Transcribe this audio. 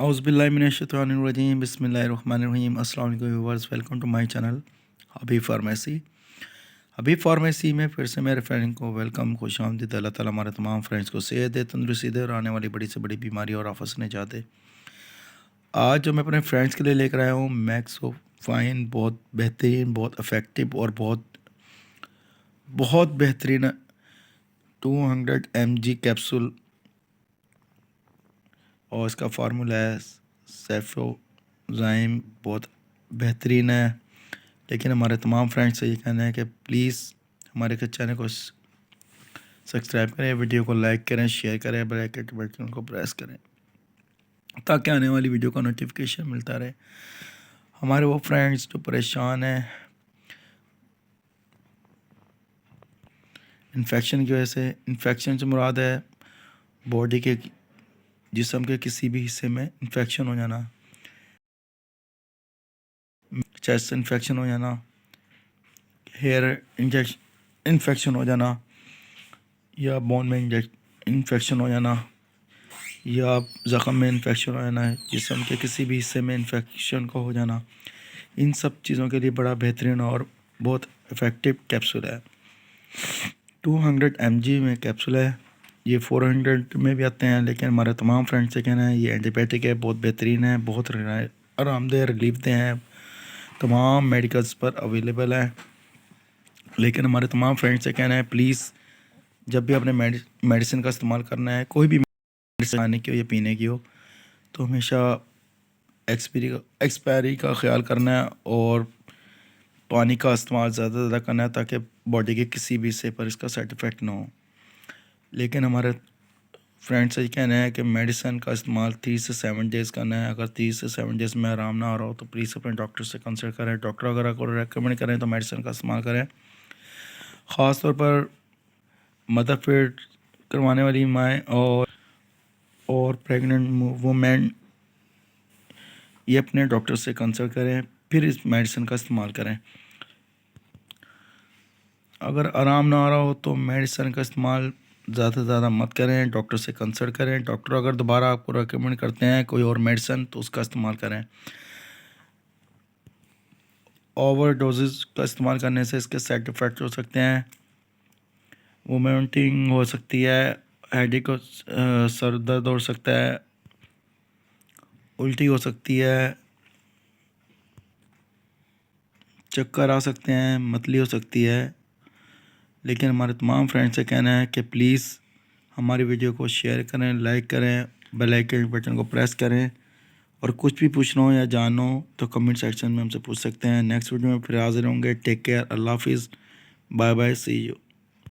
औज़ुबिल्लाहिमिनश्शैतानिर्रजीम बिस्मिल्लाहिर्रहमानिर्रहीम अस्सलाम वालेकुम viewers, welcome to my channel Habib pharmacy. Habib pharmacy में फिर से मेरे फ्रेंड को वेलकम, खुशामदीद। अल्लाह ताला हमारे तमाम फ्रेंड्स को सेहत दे, तंदुरुस्ती दे और आने वाली बड़ी से बड़ी बीमारी और आफत से निजात दे। आज जो मैं अपने फ्रेंड्स के लिए लेकर आया हूँ मैक्सो फाइन, बहुत बेहतरीन, बहुत इफ़ेक्टिव और बहुत बेहतरीन 200 mg कैप्सूल, और इसका फार्मूला है सेफोजाइम, बहुत बेहतरीन है। लेकिन हमारे तमाम फ्रेंड्स से ये कहना है कि प्लीज़ हमारे चैनल को सब्सक्राइब करें, वीडियो को लाइक करें, शेयर करें, बेल आइकन के बटन को प्रेस करें ताकि आने वाली वीडियो का नोटिफिकेशन मिलता रहे। हमारे वो फ्रेंड्स जो परेशान हैं इन्फेक्शन की वजह से, इन्फेक्शन से मुराद है बॉडी के जिस्म के किसी भी हिस्से में इन्फेक्शन हो जाना, चेस्ट इन्फेक्शन हो जाना, हेयर इन्फेक्शन हो जाना, या बोन में इन्फेक्शन हो जाना, या ज़ख़म में इन्फेक्शन हो जाना है, जिस्म के किसी भी हिस्से में इन्फेक्शन का हो जाना। इन सब चीज़ों के लिए बड़ा बेहतरीन और बहुत इफ़ेक्टिव कैप्सूल है। 200 mg में कैप्सूल है। ये 400 में भी आते हैं, लेकिन हमारे तमाम फ्रेंड्स से कहना है ये एंटीबायोटिक है, बहुत बेहतरीन है, बहुत आरामदेह रिलीफ दे हैं, तमाम मेडिकल्स पर अवेलेबल है। लेकिन हमारे तमाम फ्रेंड्स से कहना है प्लीज़ जब भी अपने मेडिसिन का इस्तेमाल करना है, कोई भी मेडिसिन खाने की हो या पीने की हो, तो हमेशा एक्सपायरी का ख्याल करना है और पानी का इस्तेमाल ज़्यादा से ज़्यादा करना है ताकि बॉडी के किसी भी हिस्से पर इसका साइड इफ़ेक्ट ना हो। लेकिन हमारे फ्रेंड्स से कहना है कि मेडिसिन का इस्तेमाल 3 से 7 डेज़ करना है। अगर 3 से 7 डेज़ में आराम ना आ रहा हो तो प्लीज़ अपने डॉक्टर से कंसल्ट करें। डॉक्टर अगर आपको रेकमेंड करें तो मेडिसिन का इस्तेमाल करें। ख़ास तौर पर मदर फेड करवाने वाली माएँ और प्रेग्नेंट वुमेन ये अपने डॉक्टर से कंसल्ट करें, फिर इस मेडिसिन का इस्तेमाल करें। अगर आराम ना आ रहा हो तो मेडिसिन का इस्तेमाल ज़्यादा से ज़्यादा मत करें, डॉक्टर से कंसल्ट करें। डॉक्टर अगर दोबारा आपको रेकमेंड करते हैं कोई और मेडिसिन तो उसका इस्तेमाल करें। ओवर डोजेस का इस्तेमाल करने से इसके साइड इफ़ेक्ट हो सकते हैं, वोमिटिंग हो सकती है, हेडेक हो, सर दर्द हो सकता है, उल्टी हो सकती है, चक्कर आ सकते हैं, मतली हो सकती है। लेकिन हमारे तमाम फ्रेंड्स से कहना है कि प्लीज़ हमारी वीडियो को शेयर करें, लाइक करें, बेल आइकन बटन को प्रेस करें, और कुछ भी पूछना हो या जानना हो तो कमेंट सेक्शन में हमसे पूछ सकते हैं। नेक्स्ट वीडियो में फिर हाजिर होंगे। टेक केयर, अल्लाह हाफिज़, बाय बाय, सी यू।